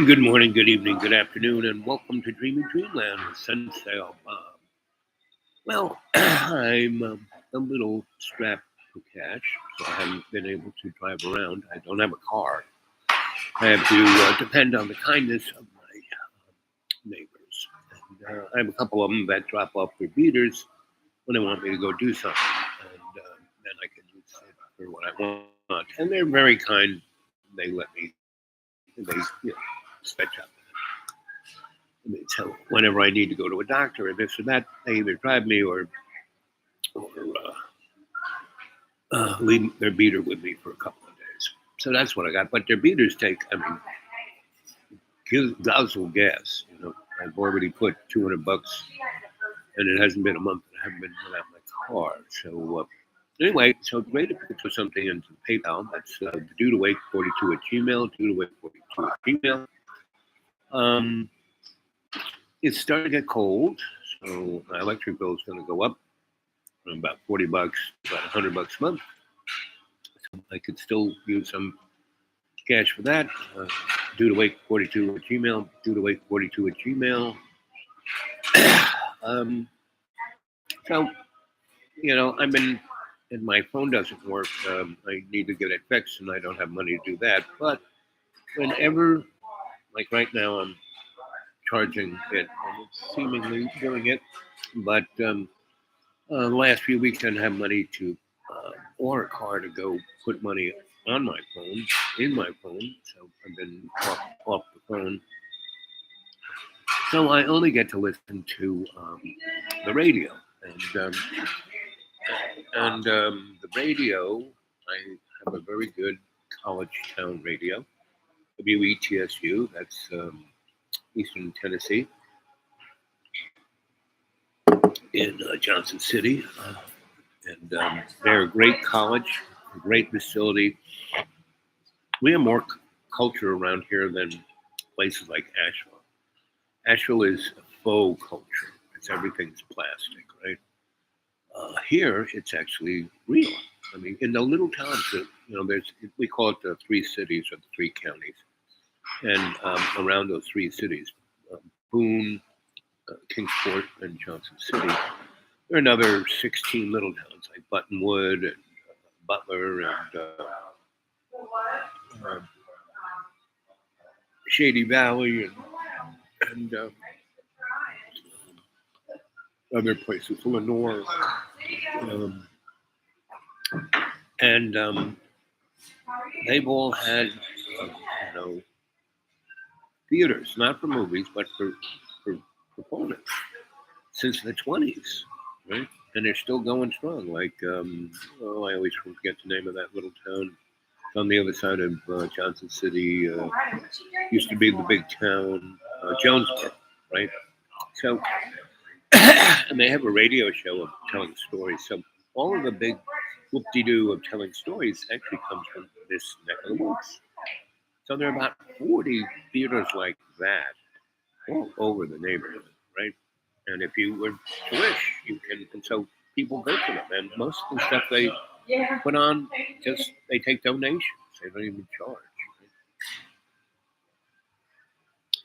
Good morning, good evening, good afternoon, and welcome to Dreamy Dreamland with Sunsail Bob. Well, I'm a little strapped for cash, so I haven't been able to drive around. I don't have a car. I have to depend on the kindness of my neighbors. And, I have a couple of them that drop off their beaters when they want me to go do something, and then I can use it for what I want. And they're very kind. They let me, stretch up. So whenever I need to go to a doctor or this or that, they either drive me or leave their beater with me for a couple of days. So that's what I got. But their beaters take, guzzle gas. I've already put $200, and it hasn't been a month that I haven't been without my car. So anyway, so great if you could put something into PayPal. That's due to wait 42 at Gmail, due to wait 42 at Gmail. It's starting to get cold, so my electric bill is going to go up from about $40, about $100 a month. So I could still use some cash for that. Due to wait 42 at Gmail, due to wait 42 at Gmail. So, I've been, and my phone doesn't work. I need to get it fixed, and I don't have money to do that. But whenever, like right now, I'm charging it, and it's seemingly doing it. But the last few weeks, I didn't have money to or a car to go put money on my phone, in my phone. So I've been off the phone. So I only get to listen to the radio. And the radio, I have a very good college town radio, WETSU, that's Eastern Tennessee, in Johnson City. And they're a great college, a great facility. We have more culture around here than places like Asheville. Asheville is a faux culture. Everything's plastic, right? Here, it's actually real. I mean, in the little towns, we call it the three cities or the three counties, and around those three cities, Boone, Kingsport, and Johnson City. There are another 16 little towns like Buttonwood and Butler and Shady Valley and other places, Lenore, and they've all had, theaters, not for movies, but for performance since the 20s, right? And they're still going strong. Like, I always forget the name of that little town. It's on the other side of Johnson City. Used to be the big town, Jonesboro, right? So, and they have a radio show of telling stories. So all of the big whoop-de-doo of telling stories actually comes from this neck of the woods. So there are about 40 theaters like that all over the neighborhood, right? And if you were to wish, you can, and so people go to them. And most of the stuff they put on, they take donations. They don't even charge. Right?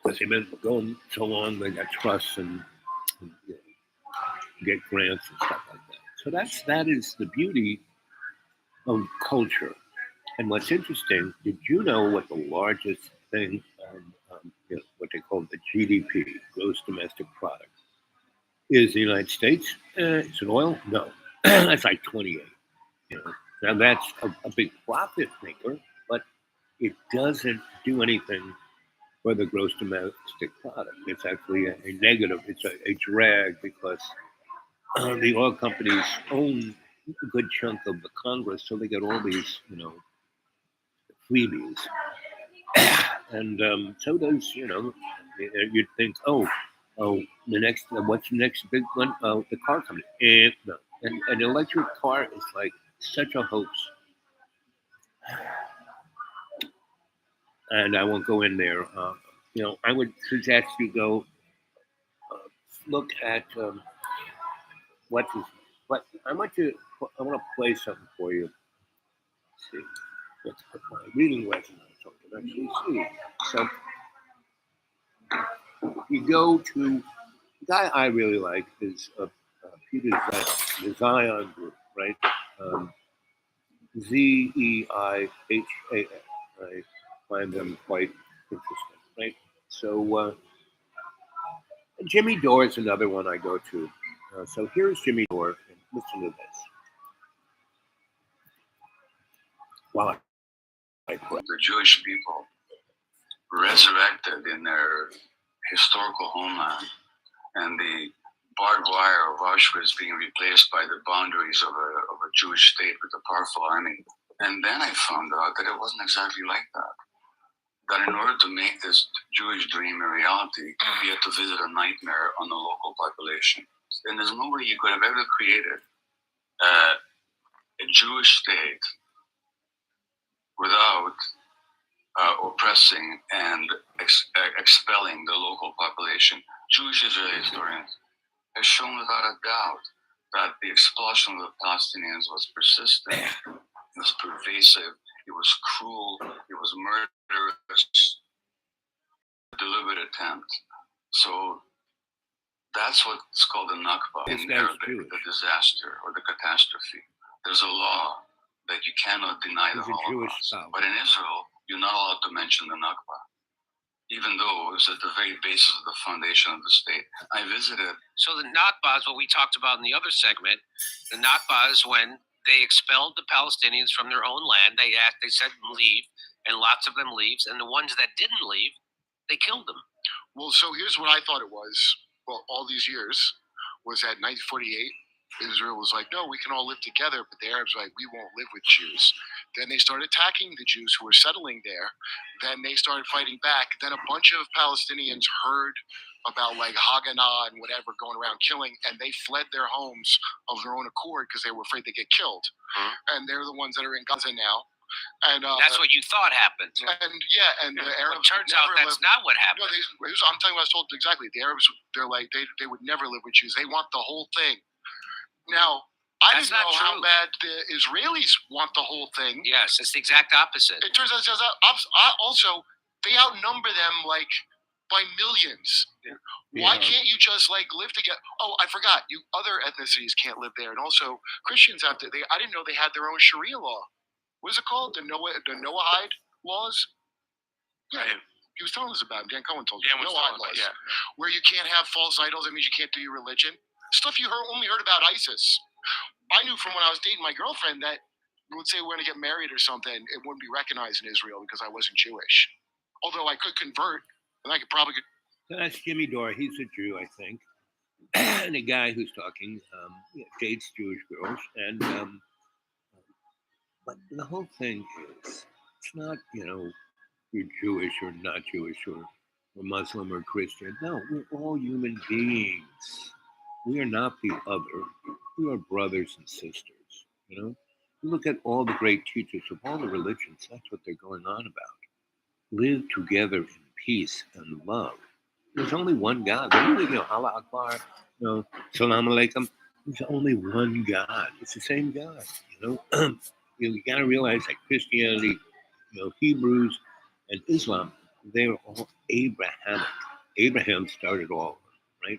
Because they've been going so long, they got trusts and get grants and stuff like that. So that is the beauty of culture. And what's interesting, did you know what the largest thing, what they call the GDP, gross domestic product, is the United States? Is it oil? No. That's like 28. Now that's a big profit maker, but it doesn't do anything for the gross domestic product. It's actually a negative. It's a drag because the oil companies own a good chunk of the Congress, so they get all these, freebies. And so does, you'd think, the next, what's the next big one? Oh, the car company. And no, and an electric car is like such a hoax. And I won't go in there. I would suggest you go look at what I want to play something for you. Let's see. Let's put my reading resume so I can actually see. So You go to the guy I really like is Peter Zion, the Zion Group, right? Um, Zeiham. I find them quite interesting, right? So Jimmy Dore is another one I go to. So here's Jimmy Dore, and listen to this. While I play. The Jewish people resurrected in their historical homeland, and the barbed wire of Auschwitz being replaced by the boundaries of a Jewish state with a powerful army. And then I found out that it wasn't exactly like that. That in order to make this Jewish dream a reality, you had to visit a nightmare on the local population. And there's no way you could have ever created a Jewish state without oppressing and expelling the local population. Jewish Israeli historians have shown without a doubt that the expulsion of the Palestinians was persistent, it was pervasive, it was cruel, it was murderous, deliberate attempt. So that's what's called the Nakba in Arabic, the disaster or the catastrophe. There's a law that you cannot deny the Holocaust. But in Israel, you're not allowed to mention the Nakba, even though it's at the very basis of the foundation of the state. I visited. So the Nakba is what we talked about in the other segment. The Nakba is when they expelled the Palestinians from their own land. They said leave, and lots of them leaves. And the ones that didn't leave, they killed them. Well, so here's what I thought it was. Well, all these years was that 1948. Israel was like, no, we can all live together, but the Arabs were like, we won't live with Jews. Then they started attacking the Jews who were settling there. Then they started fighting back. Then a bunch of Palestinians heard about like Haganah and whatever going around killing, and they fled their homes of their own accord because they were afraid they'd get killed. And they're the ones that are in Gaza now. And that's what you thought happened. And yeah, and the Arabs. It turns out that's not what happened. No, I'm telling you what I was told exactly. The Arabs, they're like, they would never live with Jews. They want the whole thing. Now, I didn't know how bad the Israelis want the whole thing. Yes, it's the exact opposite. It turns out also they outnumber them like by millions. Yeah. Why can't you just like live together? Oh, I forgot. You other ethnicities can't live there, and also Christians have to. I didn't know they had their own Sharia law. What is it called? The Noahide laws. Yeah. Right. He was telling us about it. Dan Cohen told us. Noahide laws. Yeah. Where you can't have false idols. That means you can't do your religion. Stuff you only heard about ISIS. I knew from when I was dating my girlfriend that let's say we're going to get married or something, it wouldn't be recognized in Israel because I wasn't Jewish. Although I could convert, and I could probably. That's Jimmy Dore. He's a Jew, I think. And the guy who's talking dates Jewish girls. And but the whole thing is, it's not, you're Jewish or not Jewish or Muslim or Christian. No, we're all human beings. We are not the other. We are brothers and sisters. You look at all the great teachers of all the religions. That's what they're going on about. Live together in peace and love. There's only one God. Allah Akbar, Salam Alaikum. There's only one God. It's the same God. You got to realize that Christianity, Hebrews and Islam, they're all Abrahamic. Abraham started all of them,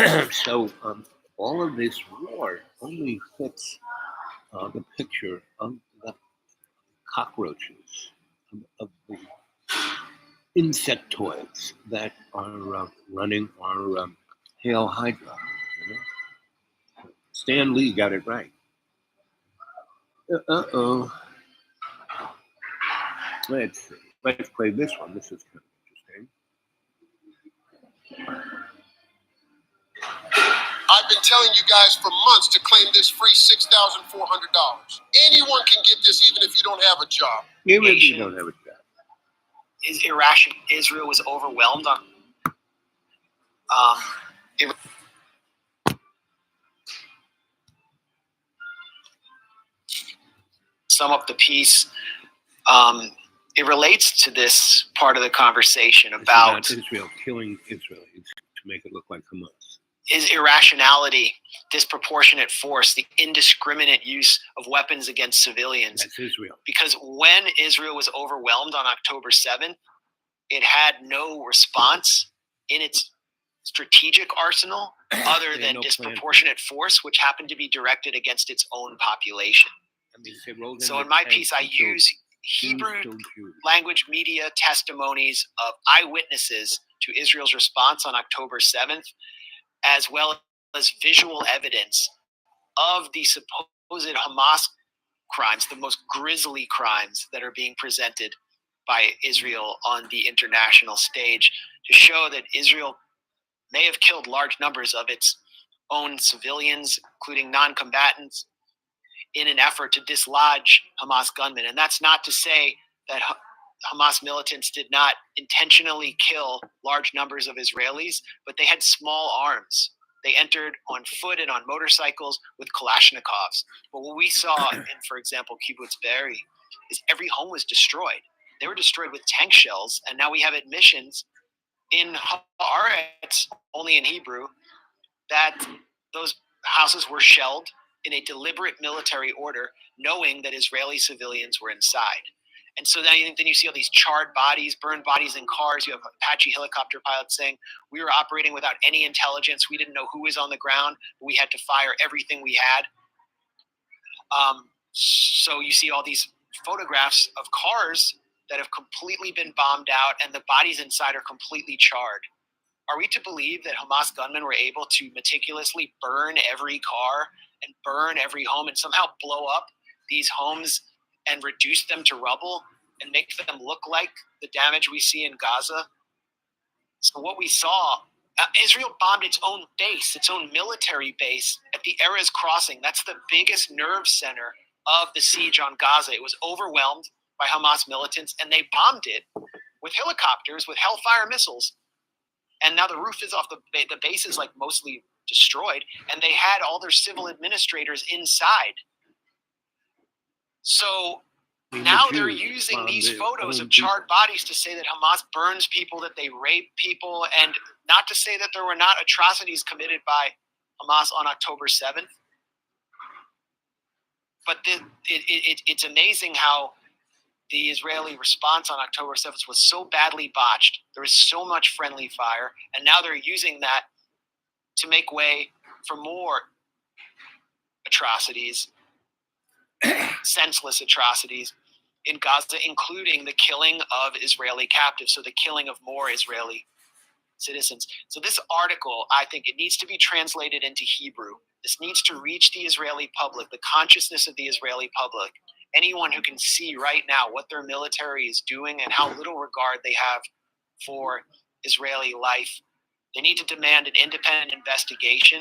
right? So all of this war only fits the picture of the cockroaches, of the insectoids that are running our Hail Hydra. Stan Lee got it right. Let's see. Let's play this one. This is kind of interesting. I've been telling you guys for months to claim this free $6,400. Anyone can get this even if you don't have a job. Even if you don't have a job. Is irrational. Israel was overwhelmed on. Sum up the piece. It relates to this part of the conversation about Israel killing Israelis to make it look like Hamas. Is irrationality, disproportionate force, the indiscriminate use of weapons against civilians. That's Israel. Because when Israel was overwhelmed on October 7th, it had no response in its strategic arsenal other They had than no plan for it. disproportionate force, which happened to be directed against its own population. I mean, they rolled So the in my tanks piece, I and killed use Jews Hebrew killed Jews. language media testimonies of eyewitnesses to Israel's response on October 7th, as well as visual evidence of the supposed Hamas crimes, the most grisly crimes that are being presented by Israel on the international stage, to show that Israel may have killed large numbers of its own civilians, including non-combatants, in an effort to dislodge Hamas gunmen. And that's not to say that Hamas militants did not intentionally kill large numbers of Israelis, but they had small arms. They entered on foot and on motorcycles with Kalashnikovs. But what we saw in, for example, Kibbutz Be'eri, is every home was destroyed. They were destroyed with tank shells, and now we have admissions in Haaretz, only in Hebrew, that those houses were shelled in a deliberate military order, knowing that Israeli civilians were inside. And so then you see all these charred bodies, burned bodies in cars. You have Apache helicopter pilots saying, we were operating without any intelligence. We didn't know who was on the ground. But we had to fire everything we had. So you see all these photographs of cars that have completely been bombed out, and the bodies inside are completely charred. Are we to believe that Hamas gunmen were able to meticulously burn every car and burn every home and somehow blow up these homes and reduce them to rubble and make them look like the damage we see in Gaza? So what we saw, Israel bombed its own base, its own military base at the Erez Crossing. That's the biggest nerve center of the siege on Gaza. It was overwhelmed by Hamas militants, and they bombed it with helicopters, with Hellfire missiles. And now the roof is off, the base is like mostly destroyed, and they had all their civil administrators inside. So now they're using these photos of charred bodies to say that Hamas burns people, that they rape people, and not to say that there were not atrocities committed by Hamas on October 7th. But it's amazing how the Israeli response on October 7th was so badly botched. There was so much friendly fire, and now they're using that to make way for more atrocities, senseless atrocities in Gaza, including the killing of Israeli captives, so the killing of more Israeli citizens. So this article, I think it needs to be translated into Hebrew. This needs to reach the Israeli public, the consciousness of the Israeli public. Anyone who can see right now what their military is doing and how little regard they have for Israeli life. They need to demand an independent investigation.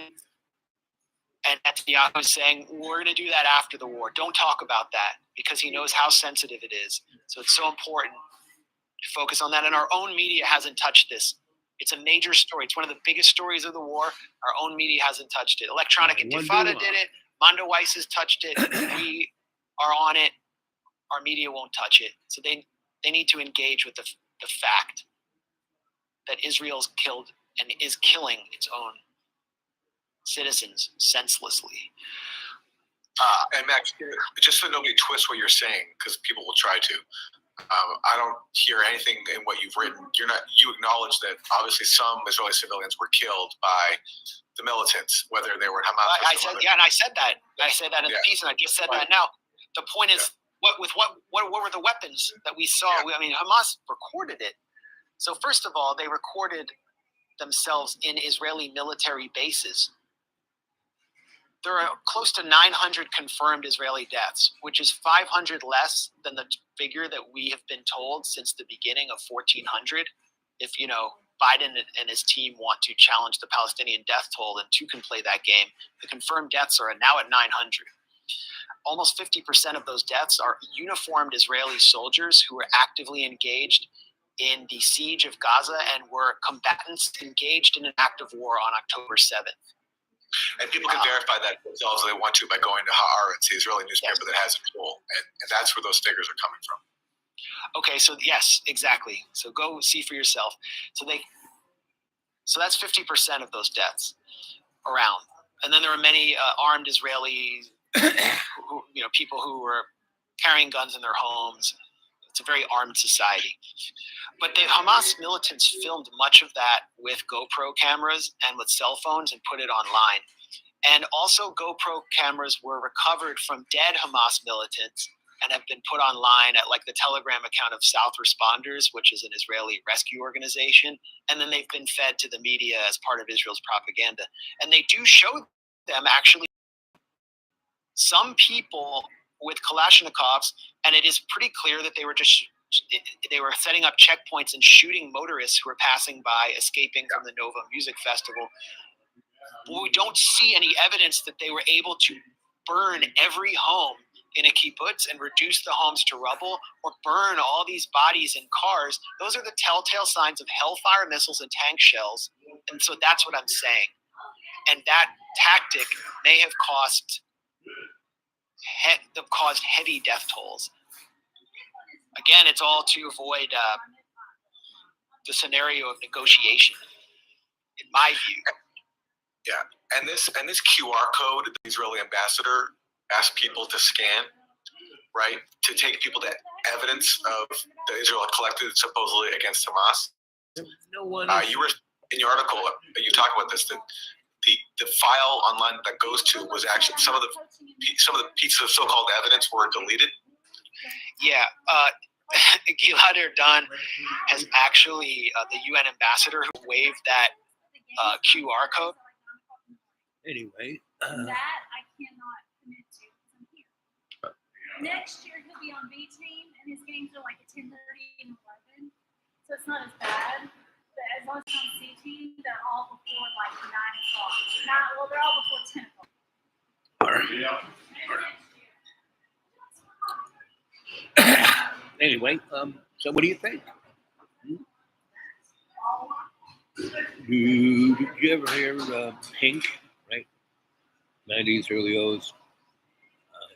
And Netanyahu is saying, we're going to do that after the war. Don't talk about that, because he knows how sensitive it is. So it's so important to focus on that. And our own media hasn't touched this. It's a major story. It's one of the biggest stories of the war. Our own media hasn't touched it. Electronic Intifada did it. Mando Weiss has touched it. We are on it. Our media won't touch it. So they need to engage with the fact that Israel's killed and is killing its own citizens senselessly. And Max, just so nobody twists what you're saying, because people will try to. I don't hear anything in what you've written. You acknowledge that obviously some Israeli civilians were killed by the militants, whether they were Hamas. I said that. I said that in the piece, and I just said that now. The point is, what were the weapons that we saw? I mean, Hamas recorded it. So first of all, they recorded themselves in Israeli military bases. There are close to 900 confirmed Israeli deaths, which is 500 less than the figure that we have been told since the beginning of 1400. If, Biden and his team want to challenge the Palestinian death toll, then two can play that game. The confirmed deaths are now at 900. Almost 50% of those deaths are uniformed Israeli soldiers who were actively engaged in the siege of Gaza and were combatants engaged in an act of war on October 7th. And people can verify that themselves if they want to by going to Haaretz, the Israeli newspaper that has a poll. And that's where those figures are coming from. Okay, so yes, exactly. So go see for yourself. So that's 50% of those deaths around. And then there were many armed Israeli, people who were carrying guns in their homes, It's a very armed society. But the Hamas militants filmed much of that with GoPro cameras and with cell phones and put it online. And also GoPro cameras were recovered from dead Hamas militants and have been put online at like the Telegram account of South Responders, which is an Israeli rescue organization. And then they've been fed to the media as part of Israel's propaganda. And they do show them actually some people with Kalashnikovs, and it is pretty clear that they were setting up checkpoints and shooting motorists who were passing by, escaping from the Nova Music Festival. But we don't see any evidence that they were able to burn every home in a kibbutz and reduce the homes to rubble, or burn all these bodies in cars. Those are the telltale signs of hellfire missiles and tank shells. And so that's what I'm saying. And that tactic may have caused heavy death tolls. Again, it's all to avoid the scenario of negotiation, in my view. Yeah, and this QR code, the Israeli ambassador asked people to scan, right, to take people to evidence of the Israel had collected supposedly against Hamas. No one. You were in your article. You talk about this. That the file online that goes to was actually some of the pieces of so-called evidence were deleted. Yeah, Gilad Erdan has actually the UN ambassador who waived that QR code. Anyway. That I cannot commit to because I'm here. Next year he'll be on B team and his games are like at 10:30 and 11, so it's not as bad. But as long as it's on C team, they're all before like 9 o'clock. They're all before 10 o'clock. Anyway, so what do you think? Did you ever hear Pink, right? 90s, early O's.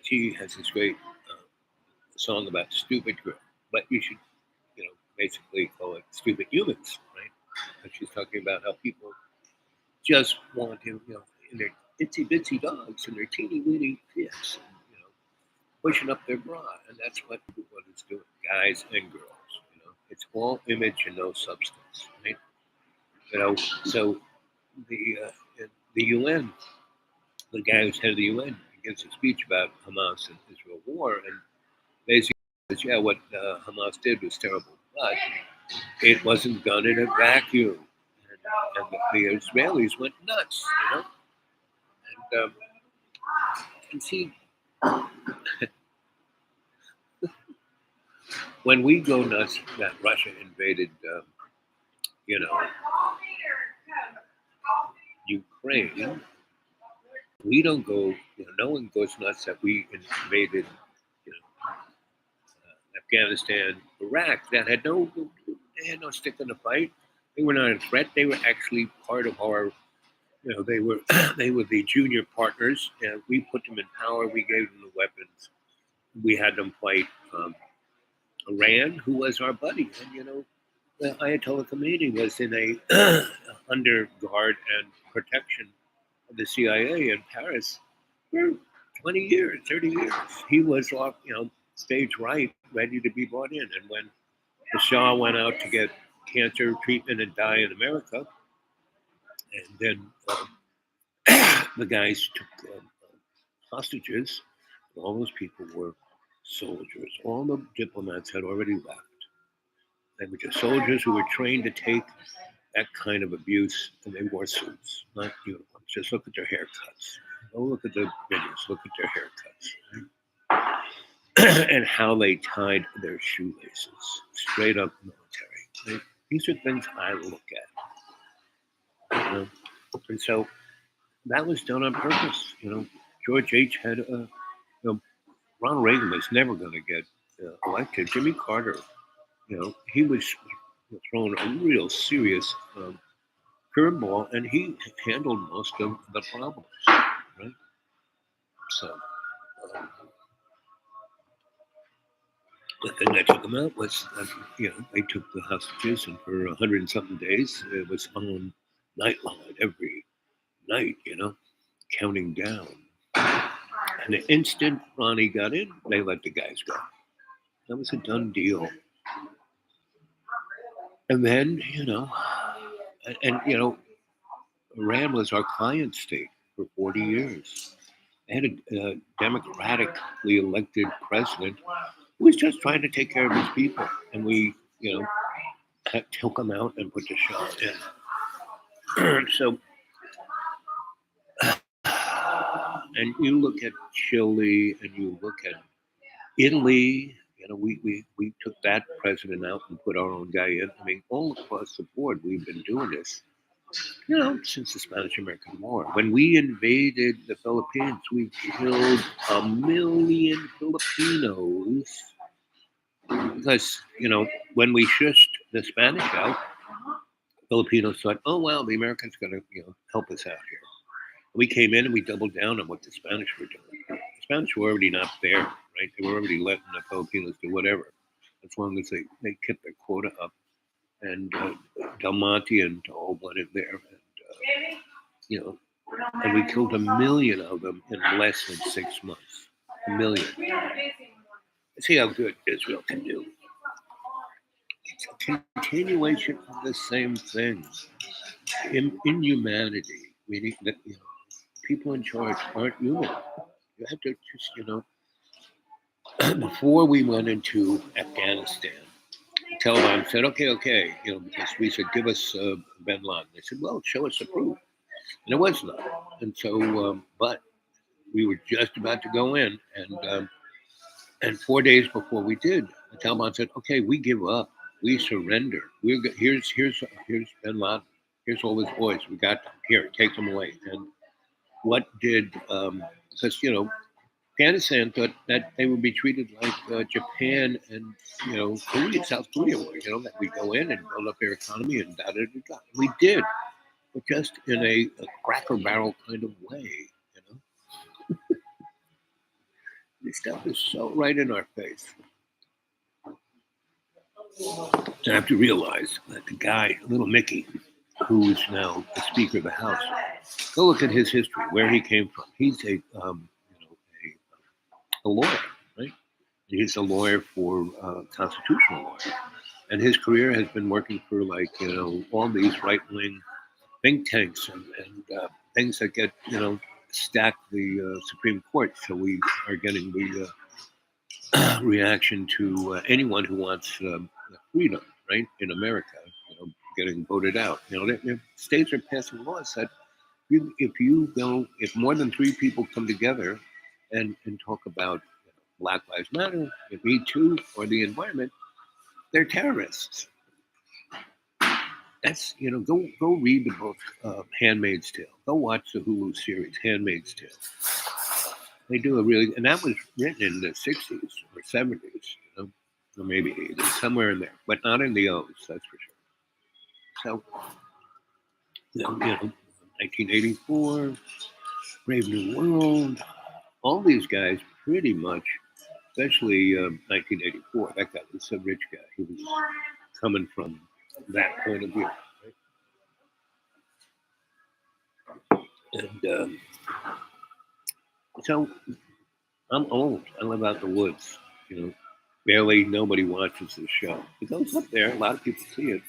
She has this great song about stupid girl, but you should, basically call it stupid humans, right? And she's talking about how people just want to, in their itsy bitsy dogs and their teeny weeny kids, pushing up their bra, and that's what it's doing, guys and girls. It's all image and no substance, right? So the UN, the guy who's head of the UN, gives a speech about Hamas and Israel war, and basically says, yeah, what Hamas did was terrible, but it wasn't done in a vacuum, and the Israelis went nuts, and see. When we go nuts that Russia invaded, Ukraine, we don't go, no one goes nuts that we invaded, Afghanistan, Iraq. They had no stick in the fight. They were not a threat. They were actually part of our, they were the junior partners, and we put them in power. We gave them the weapons. We had them fight Iran, who was our buddy, and the Ayatollah Khomeini was in a under guard and protection of the CIA in Paris for 20 years, 30 years. He was off, stage right, ready to be brought in. And when the Shah went out to get cancer treatment and die in America, and then the guys took hostages, all those people were soldiers. All the diplomats had already left. They were just soldiers who were trained to take that kind of abuse, and they wore suits, not uniforms. Just look at their haircuts. Go look at the videos. Look at their haircuts. Right? And how they tied their shoelaces. Straight up military. Right? These are things I look at. And so that was done on purpose. George H. had Ronald Reagan was never going to get elected. Jimmy Carter, he was thrown a real serious curveball, and he handled most of the problems, right? So the thing that took them out was, they took the hostages, and for 100 and something days, it was on Nightline every night, counting down. And the instant Ronnie got in, they let the guys go. That was a done deal. And then, Iran was our client state for 40 years. They had a democratically elected president who was just trying to take care of his people. And we, took him out and put the shot in. So, and you look at Chile and you look at Italy, we took that president out and put our own guy in. I mean, all across the board, we've been doing this, since the Spanish-American War. When we invaded the Philippines, we killed 1 million Filipinos because, when we shushed the Spanish out, Filipinos thought, oh, well, the Americans going to, help us out here. We came in and we doubled down on what the Spanish were doing. The Spanish were already not there, right? They were already letting the Filipinos do whatever, as long as they kept their quota up. And Del Monte and all went in there, and and we killed 1 million of them in less than 6 months. 1 million. See how good Israel can do. It's a continuation of the same thing. Inhumanity, meaning that people in charge aren't human. You have to just, before we went into Afghanistan, Taliban said, okay, because we said, give us bin Laden. They said, well, show us the proof. And it was not. And so, but we were just about to go in, and 4 days before we did, the Taliban said, okay, we give up. We surrender. Here's bin Laden. Here's all his boys. We got them. Here, take them away. And what did, because, Afghanistan thought that they would be treated like Japan and, South Korea were, that we go in and build up their economy and da-da-da-da. We did, but just in a Cracker Barrel kind of way, This stuff is so right in our face. I have to realize that the guy, little Mickey, who is now the Speaker of the House, go look at his history, where he came from. He's a lawyer, right? He's a lawyer for constitutional lawyer, and his career has been working for all these right-wing think tanks and things that get stack the Supreme Court. So we are getting the reaction to anyone who wants freedom, right, in America, getting voted out. States are passing laws that if more than 3 people come together and talk about Black Lives Matter, Me Too, or the environment, they're terrorists. That's go read the book Handmaid's Tale. Go watch the Hulu series Handmaid's Tale. They do and that was written in the 60s or 70s, or maybe 80s, somewhere in there, but not in the O's, that's for sure. So, 1984, Brave New World, all these guys pretty much, especially 1984. That guy was a rich guy. He was coming from that point of view, right? And so I'm old. I live out in the woods. Barely nobody watches this show. It goes up there. A lot of people see it.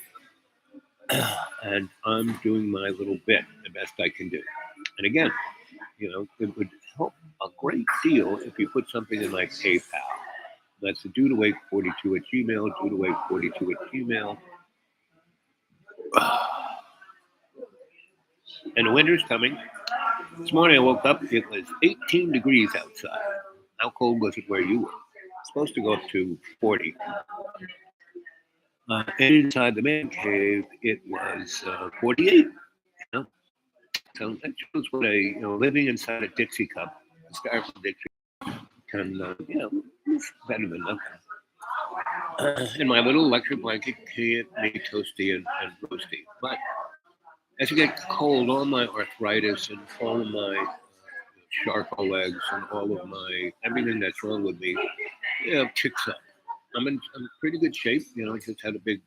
And I'm doing my little bit, the best I can do. And again, it would help a great deal if you put something in like PayPal. That's the dudewake42@gmail, dudewake42@gmail. And the winter's coming. This morning I woke up, it was 18 degrees outside. How cold was it where you were? It's supposed to go up to 40. And inside the man cave, it was 48. So that shows what living inside a Dixie cup, a styrofoam Dixie can, it's better than nothing. And my little electric blanket can't make toasty and roasty. But as you get cold, all my arthritis and all of my charcoal legs and all of my everything that's wrong with me, kicks up. I'm in pretty good shape. I just had a big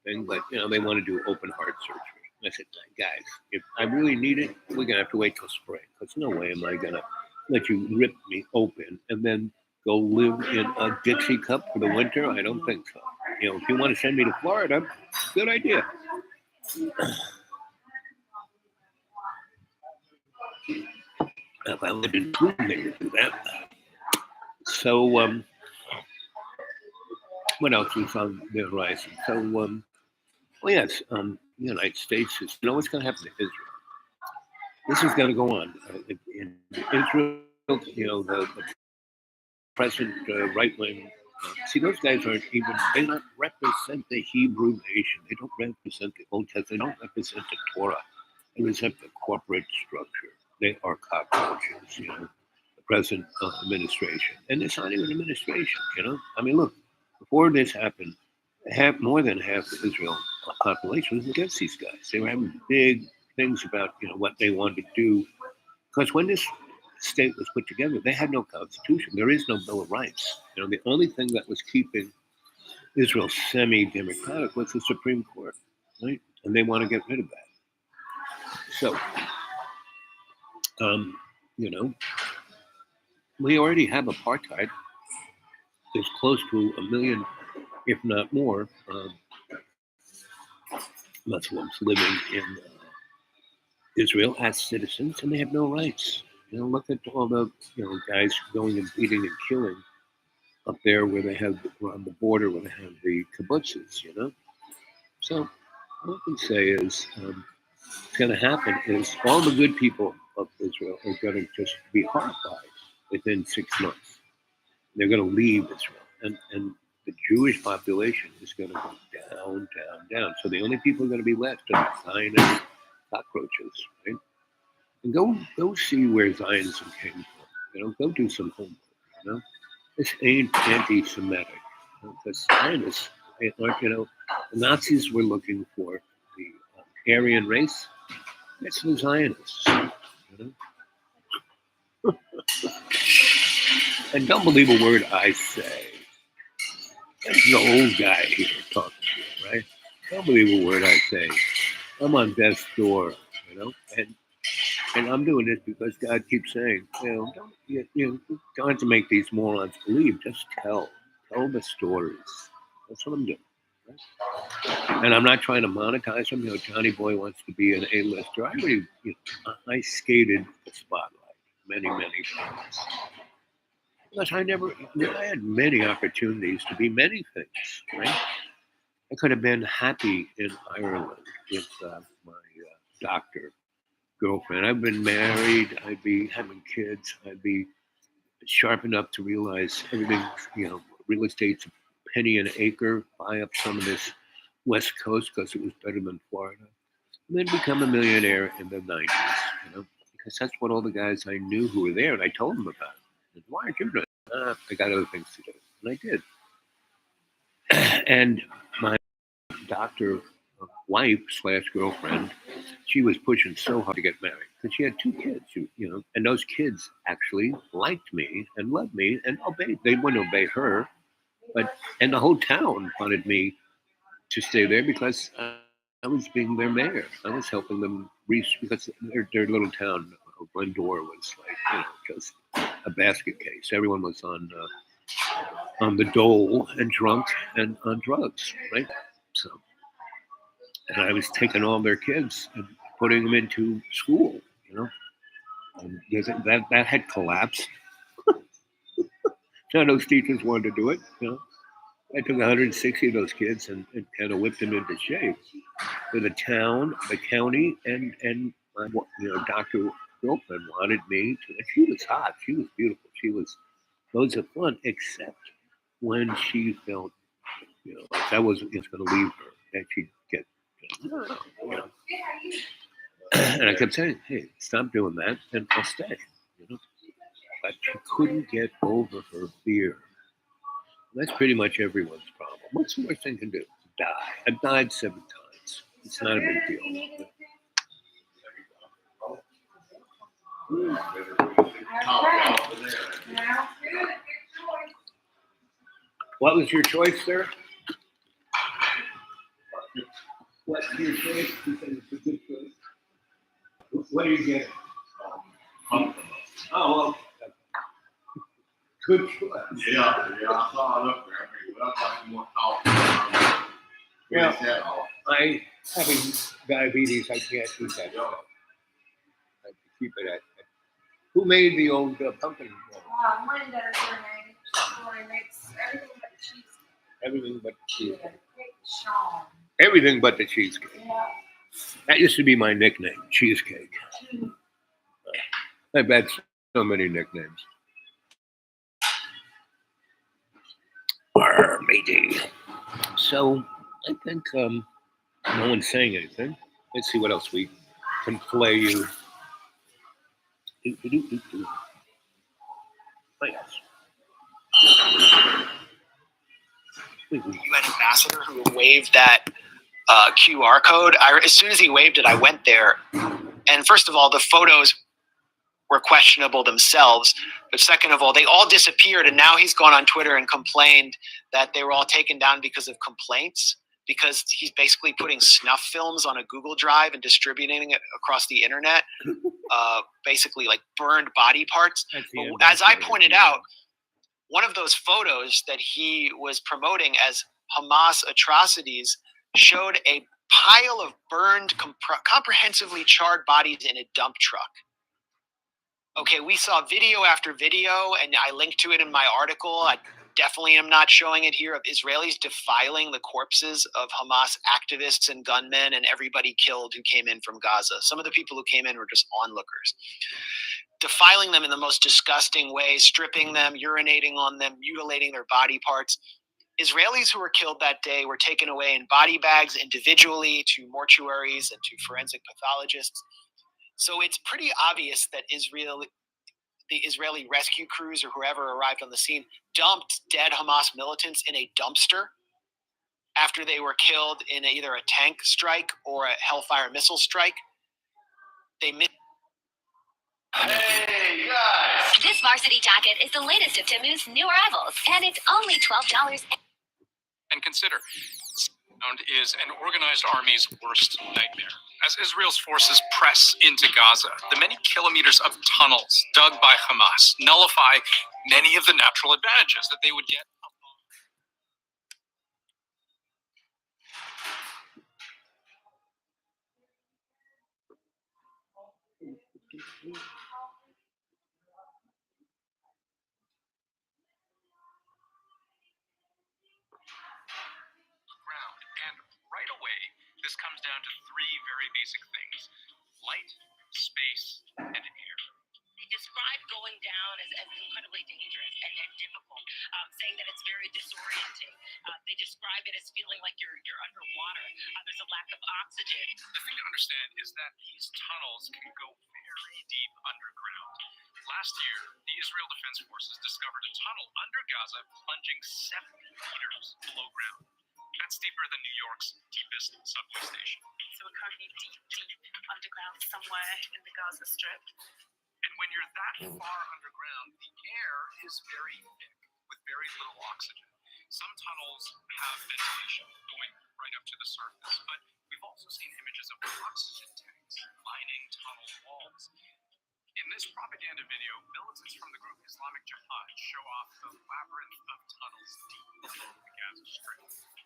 thing, but they want to do open heart surgery. I said, guys, if I really need it, we're gonna have to wait till spring. Because no way am I gonna let you rip me open and then go live in a Dixie cup for the winter? I don't think so. If you want to send me to Florida, good idea. If I lived in Sweden, they would do that. So, what else is on the horizon? So, well, yes, the United States is, what's going to happen to Israel? This is going to go on. In Israel, the present right wing, see, those guys aren't even, they don't represent the Hebrew nation. They don't represent the Old Testament. They don't represent the Torah. They represent the corporate structure. They are cockroaches, the present administration. And it's not even administration, I mean, look, before this happened, more than half the Israel population was against these guys. They were having big things about, what they wanted to do. Because when this state was put together, they had no constitution. There is no Bill of Rights. The only thing that was keeping Israel semi-democratic was the Supreme Court, right? And they want to get rid of that. So, we already have apartheid. There's close to 1 million, if not more, Muslims living in Israel as citizens, and they have no rights. Look at all the guys going and beating and killing up there where they have on the border where they have the kibbutzes. So what I can say is what's going to happen is all the good people of Israel are going to just be horrified within 6 months. They're going to leave Israel, and the Jewish population is going to go down, down, down. So the only people going to be left are the Zionist cockroaches, right? And go see where Zionism came from. Go do some homework. This ain't anti-Semitic. The Zionists, the Nazis were looking for the Aryan race. It's the Zionists. And don't believe a word I say. That's the old guy here talking to you, right? Don't believe a word I say. I'm on death's door, and I'm doing this because God keeps saying, don't have to make these morons believe. Just tell the stories. That's what I'm doing. Right? And I'm not trying to monetize them. Johnny Boy wants to be an A-lister. I already, I skated the spotlight many, many times. Because I had many opportunities to be many things, right? I could have been happy in Ireland with my doctor girlfriend. I've been married. I'd be having kids. I'd be sharp enough to realize everything, real estate's a penny an acre, buy up some of this West Coast because it was better than Florida. And then become a millionaire in the 90s, because that's what all the guys I knew who were there, and I told them about it. And, why aren't you doing it? I got other things to do. And I did. And my doctor wife / girlfriend, she was pushing so hard to get married because she had 2 kids, and those kids actually liked me and loved me and obeyed. They wouldn't obey her, and the whole town wanted me to stay there because I was being their mayor. I was helping them reach, because their little town of Glendora was like, just a basket case. Everyone was on the dole and drunk and on drugs, right? So, and I was taking all their kids and putting them into school, and that had collapsed. None of those teachers wanted to do it, I took 160 of those kids and kind of whipped them into shape. For the town, the county, and my doctor girlfriend wanted me to. And she was hot. She was beautiful. She was loads of fun, except when she felt, like that wasn't going to leave her, that she'd get, And I kept saying, hey, stop doing that, and I'll stay, But she couldn't get over her fear. That's pretty much everyone's problem. What's the worst thing to do? Die. I've died 7 times. It's not a big deal. What was your choice, sir? What's your choice? You said it's a good choice. What are you getting? Oh, well. Good choice. Yeah, I saw it up there. I figured, well, I got some more talk. Yeah. Finish that off. Having diabetes, I can't eat that stuff. I have to keep it at. Who made the old pumpkin? Linda is her name. She makes everything but cheesecake. Everything but cheesecake. Sean. Everything but the cheesecake. Yeah. That used to be my nickname, Cheesecake. I've had so many nicknames. Matey. So I think no one's saying anything. Let's see what else we can play you. Oh, yes. UN ambassador who waved that QR code. As soon as he waved it, I went there. And first of all, the photos were questionable themselves. But second of all, they all disappeared. And now he's gone on Twitter and complained that they were all taken down because of complaints, because he's basically putting snuff films on a Google Drive and distributing it across the internet, basically like burned body parts. But as I pointed out, one of those photos that he was promoting as Hamas atrocities showed a pile of burned, comprehensively charred bodies in a dump truck. Okay, we saw video after video, and I linked to it in my article. I definitely am not showing it here, of Israelis defiling the corpses of Hamas activists and gunmen and everybody killed who came in from Gaza. Some of the people who came in were just onlookers. Defiling them in the most disgusting way, stripping them, urinating on them, mutilating their body parts. Israelis who were killed that day were taken away in body bags individually to mortuaries and to forensic pathologists. So it's pretty obvious that the Israeli rescue crews or whoever arrived on the scene dumped dead Hamas militants in a dumpster after they were killed in either a tank strike or a Hellfire missile strike. They missed. Hey, guys! This varsity jacket is the latest of Timu's new arrivals, and it's only $12. And consider, sound is an organized army's worst nightmare. As Israel's forces press into Gaza, the many kilometers of tunnels dug by Hamas nullify many of the natural advantages that they would get. And right away, this comes down to three very basic things: light, space, and air. They describe going down as incredibly dangerous and difficult, saying that it's very disorienting. They describe it as feeling like you're underwater. There's a lack of oxygen. The thing to understand is that these tunnels can go very deep underground. Last year, the Israel Defense Forces discovered a tunnel under Gaza plunging 70 meters below ground. That's deeper than New York's deepest subway station. So we're currently deep underground somewhere in the Gaza Strip. And when you're that far underground, the air is very thick with very little oxygen. Some tunnels have ventilation going right up to the surface, but we've also seen images of oxygen tanks lining tunnel walls. In this propaganda video, militants from the group Islamic Jihad show off the labyrinth of tunnels deep below the Gaza Strip.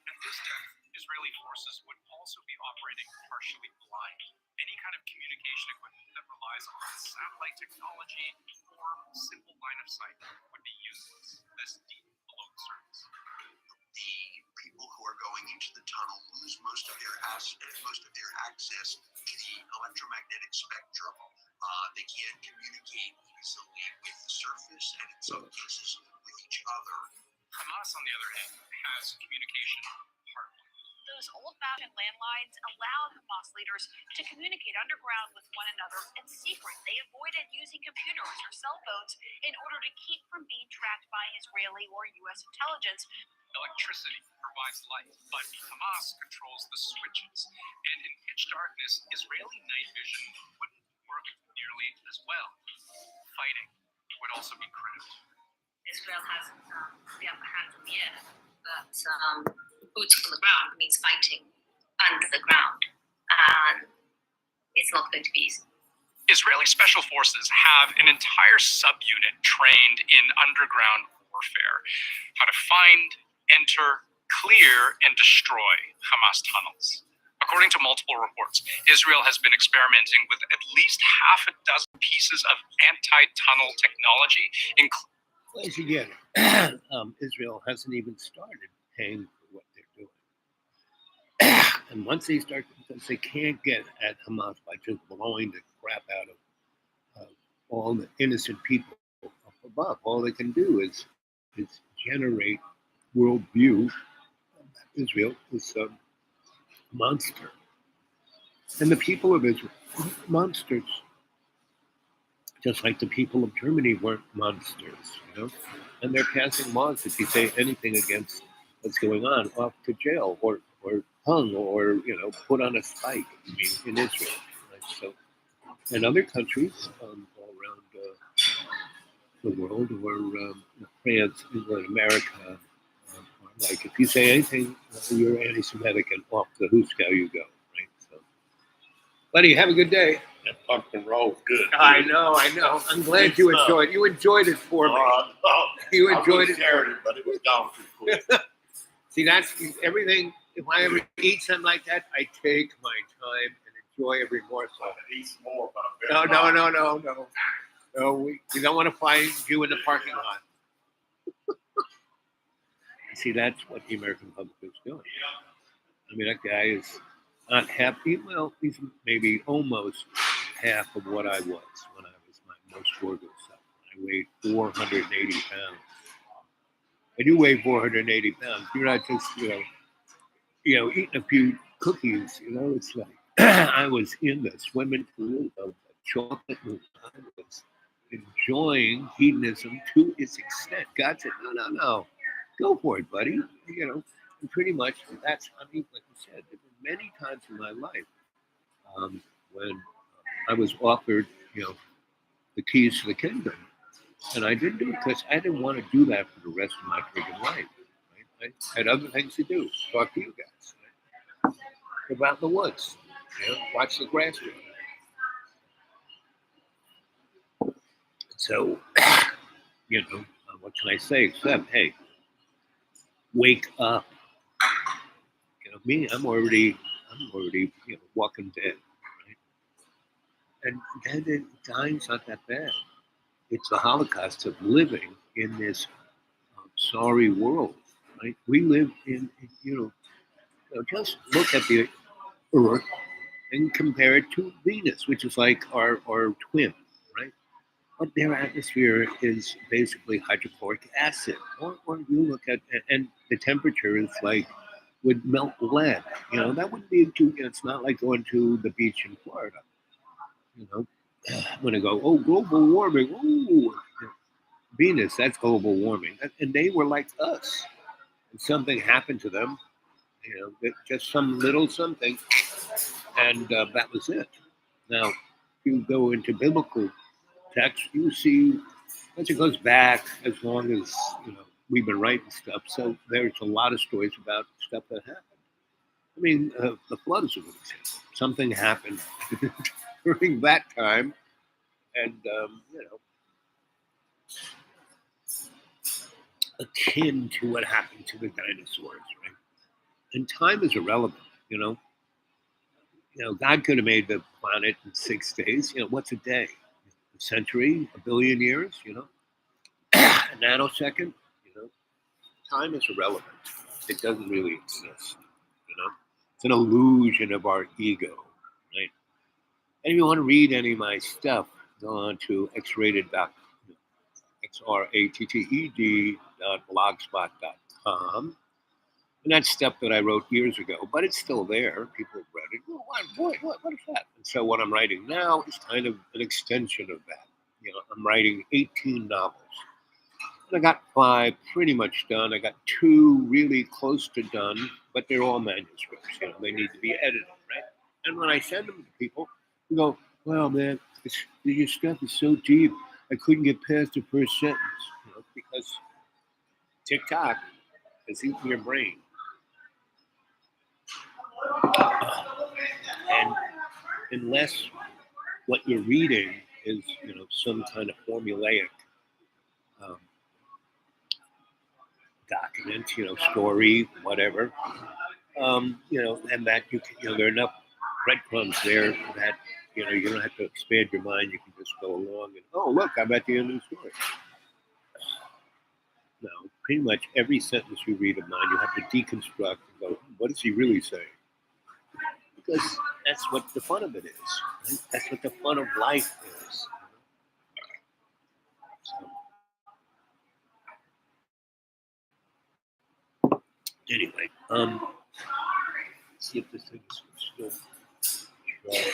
At this depth, Israeli forces would also be operating partially blind. Any kind of communication equipment that relies on satellite technology or simple line of sight would be useless this deep below the surface. The people who are going into the tunnel lose most of their access to the electromagnetic spectrum. They can't communicate easily with the surface and in some cases with each other. Hamas, on the other hand, has communication hardware. Those old-fashioned landlines allowed Hamas leaders to communicate underground with one another in secret. They avoided using computers or cell phones in order to keep from being tracked by Israeli or U.S. intelligence. Electricity provides light, but Hamas controls the switches. And in pitch darkness, Israeli night vision wouldn't work nearly as well. Fighting would also be critical. Israel has the upper hand from the air, but boots on the ground means fighting under the ground, and it's not going to be easy. Israeli special forces have an entire subunit trained in underground warfare, how to find, enter, clear, and destroy Hamas tunnels. According to multiple reports, Israel has been experimenting with at least half a dozen pieces of anti-tunnel technology, including Once again, Israel hasn't even started paying for what they're doing. And once they start, because they can't get at Hamas by just blowing the crap out of all the innocent people up above. All they can do is generate worldview. Israel is a monster. And the people of Israel are monsters. Just like the people of Germany weren't monsters, And they're passing laws if you say anything against what's going on, off to jail or hung or put on a spike. In Israel, right? So, in other countries all around the world, or France, England, America, like if you say anything, you're anti-Semitic, and off the hooskow you go, right? So, buddy, have a good day. That fucking roll's good. I know. I'm glad you enjoyed. You enjoyed it for me. You enjoyed it. Shared it, but it was gone too quick. See, that's everything. If I ever eat something like that, I take my time and enjoy every morsel. Eat some more, but No. We don't want to find you in the parking lot. See, that's what the American public is doing. I mean, that guy is not happy. Well, he's maybe almost half of what I was when I was my most gorgeous self. I weighed 480 pounds. I do weigh 480 pounds. You're not just, eating a few cookies. It's like I was in the swimming pool of chocolate and I was enjoying hedonism to its extent. God said, no. Go for it, buddy. And pretty much that's, like you said, there were many times in my life when I was offered, the keys to the kingdom. And I didn't do it because I didn't want to do that for the rest of my freaking life. Right? I had other things to do. Talk to you guys. Right? Go out in the woods. Watch the grass grow. So, what can I say except, hey, wake up. Me, I'm already walking dead, right? And then dying's not that bad. It's the Holocaust of living in this sorry world, right? We live in just look at the Earth and compare it to Venus, which is like our twin, right? But their atmosphere is basically hydrochloric acid. Or you look at, and the temperature is like, would melt lead. That wouldn't be it's not like going to the beach in Florida. When I go, oh, global warming, oh, Venus, that's global warming. And they were like us. And something happened to them, just some little something, and that was it. Now, if you go into biblical text, you see, as it goes back as long as, we've been writing stuff. So there's a lot of stories about stuff that happened. I mean, the flood is a good example. Something happened during that time, and akin to what happened to the dinosaurs, right? And time is irrelevant, God could have made the planet in 6 days. What's a day? A century? A billion years? A nanosecond? Time is irrelevant. It doesn't really exist. It's an illusion of our ego, right? And if you want to read any of my stuff, go on to xrated.blogspot.com. And that's stuff that I wrote years ago, but it's still there. People have read it. Oh, what is that? And so what I'm writing now is kind of an extension of that. I'm writing 18 novels. And I got 5 pretty much done. I got 2 really close to done, but they're all manuscripts. They need to be edited, right? And when I send them to people, they go, well, man, your stuff is so deep, I couldn't get past the first sentence, because TikTok is eating your brain. And unless what you're reading is, some kind of formulaic document, story, whatever. And that there are enough breadcrumbs there that you don't have to expand your mind. You can just go along and look, I'm at the end of the story. No, pretty much every sentence you read of mine, you have to deconstruct and go, what is he really saying? Because that's what the fun of it is. Right? That's what the fun of life is. So, anyway, let's see if this thing is still charging.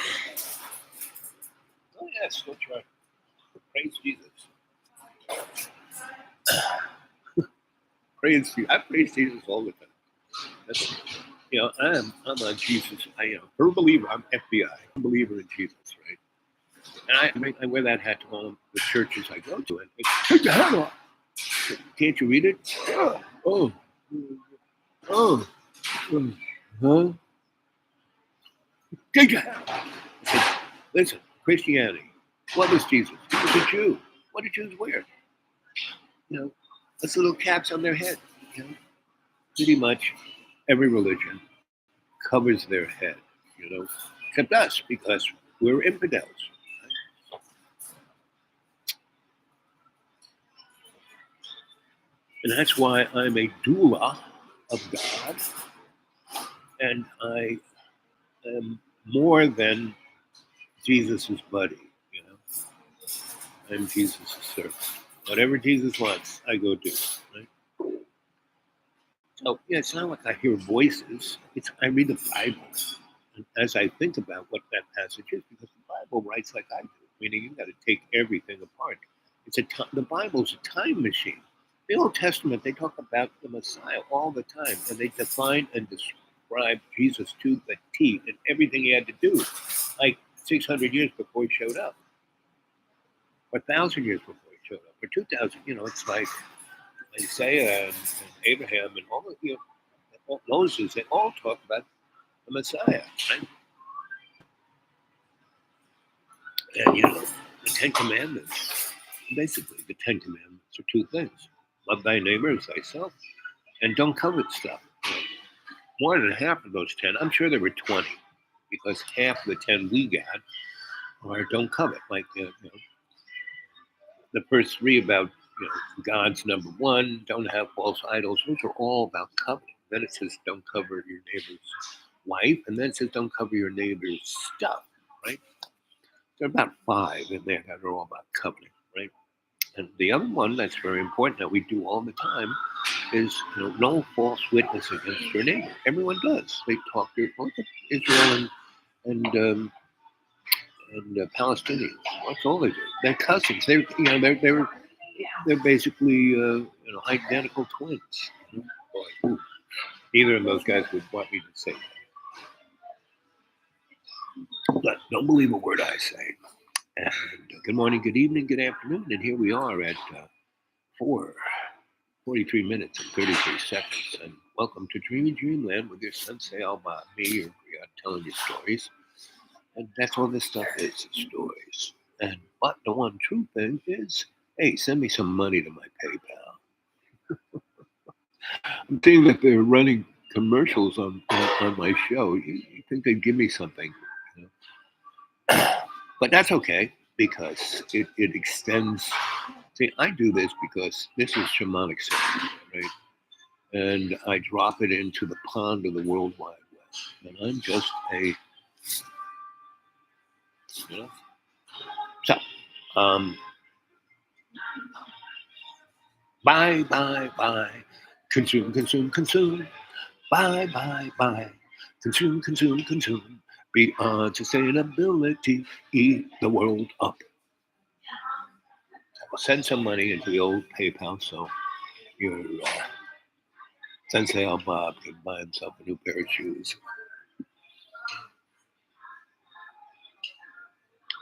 Oh yeah, it's still charging. Praise Jesus. Praise Jesus. I praise Jesus all the time. That's, I'm on Jesus. I am a believer. I'm FBI. I'm a believer in Jesus, right? And I wear that hat to all the churches I go to. And take the hat off. Can't you read it? Oh. Huh? Take your hat off. I said, listen, Christianity. What was Jesus? He was a Jew. What did Jews wear? Those little caps on their head. Pretty much every religion covers their head, except us, because we're infidels. Right? And that's why I'm a doula of God, and I am more than Jesus's buddy. I'm Jesus's servant. Whatever Jesus wants, I go do. Right? So it's not like I hear voices. I read the Bible, and as I think about what that passage is, because the Bible writes like I do, meaning you got to take everything apart. The Bible's a time machine. The Old Testament, they talk about the Messiah all the time, and they define and describe Jesus to the T and everything he had to do, like 600 years before he showed up, or 1,000 years before he showed up, or 2,000. It's like Isaiah and Abraham and all of Moses. They all talk about the Messiah, right? And the Ten Commandments. Basically, the Ten Commandments are two things: love thy neighbor as thyself, and don't covet stuff. More than half of those 10, I'm sure there were 20, because half of the 10 we got are don't covet. Like the first 3 about God's number 1, don't have false idols. Those are all about coveting. Then it says don't cover your neighbor's wife, and then it says don't cover your neighbor's stuff. Right? There are about 5 in there that are all about coveting. Right? And the other one that's very important that we do all the time is no false witness against your neighbor. Everyone does. They talk to Israel and Palestinians. That's all they do. They're cousins. They're basically identical twins. Boy, neither of those guys would want me to say that. But don't believe a word I say. And good morning, good evening, good afternoon, and here we are at 4:43 minutes and 33 seconds. And welcome to Dreamy Dreamland with your Sensei Alba, me, your Briat, telling you stories. And that's all this stuff is, stories. But the one true thing is, hey, send me some money to my PayPal. I'm seeing that they're running commercials on my show. You think they'd give me something? But that's okay, because it extends. See, I do this because this is shamanic ceremony, right? And I drop it into the pond of the World Wide Web. And I'm just a, So, buy, consume, buy, consume. Beyond sustainability, eat the world up. I'll send some money into the old PayPal so your Sensei Bob can buy himself a new pair of shoes.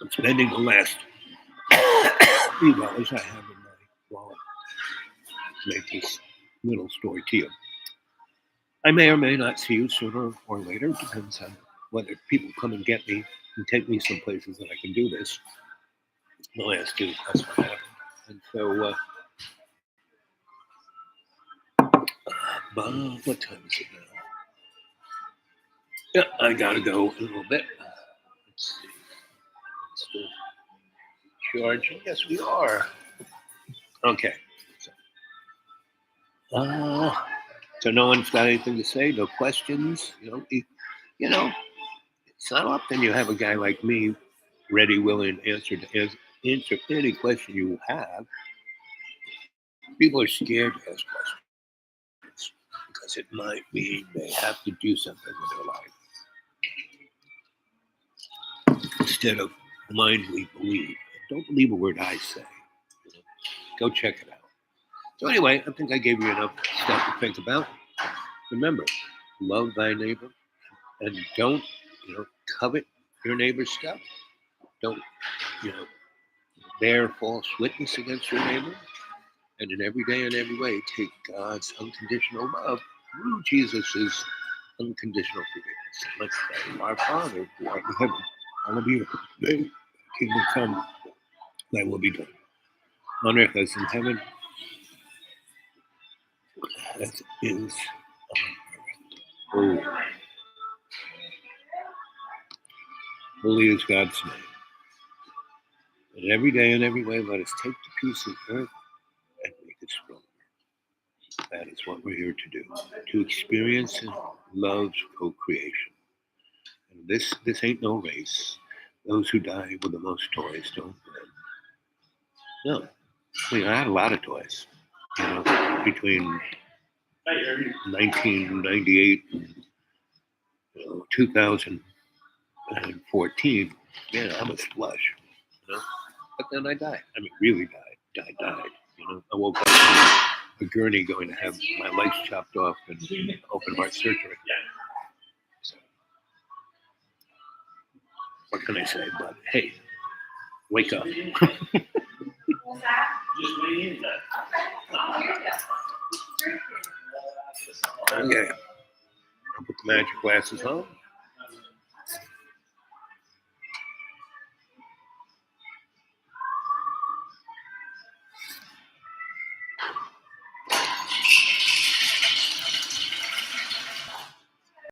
I'm spending the last few dollars I have in my wallet to make this little story to you. I may or may not see you sooner or later. It depends on whether people come and get me and take me some places that I can do this. The last 2, that's what happened. And so But what time is it now? Yeah, I gotta go in a little bit. Let's see. Still charging? Yes, we are. Okay. So no one's got anything to say? No questions? You know, it's not often you have a guy like me ready, willing, answer any question you have. People are scared to ask questions because it might mean they have to do something with their life instead of blindly believe. Don't believe a word I say. Go check it out. So anyway, I think I gave you enough stuff to think about. Remember, love thy neighbor, and don't covet your neighbor's stuff. Don't bear false witness against your neighbor. And in every day and every way, take God's unconditional love through Jesus' unconditional forgiveness. Let's pray. Our Father, who art in heaven, hallowed be your name. Kingdom come, thy will be done. On earth as in heaven, as it is on earth. Oh, holy is God's name. And every day and every way, let us take the peace of earth and make it stronger. That is what we're here to do, to experience love's co-creation. And this ain't no race. Those who die with the most toys don't win. No, I had a lot of toys. Between 1998 and 2014, I was flush. But then I died. I mean, really died. Died. I woke up in a gurney going to have my legs chopped off and open heart surgery. So, what can I say? But hey, wake up. Okay. I'll put the magic glasses on.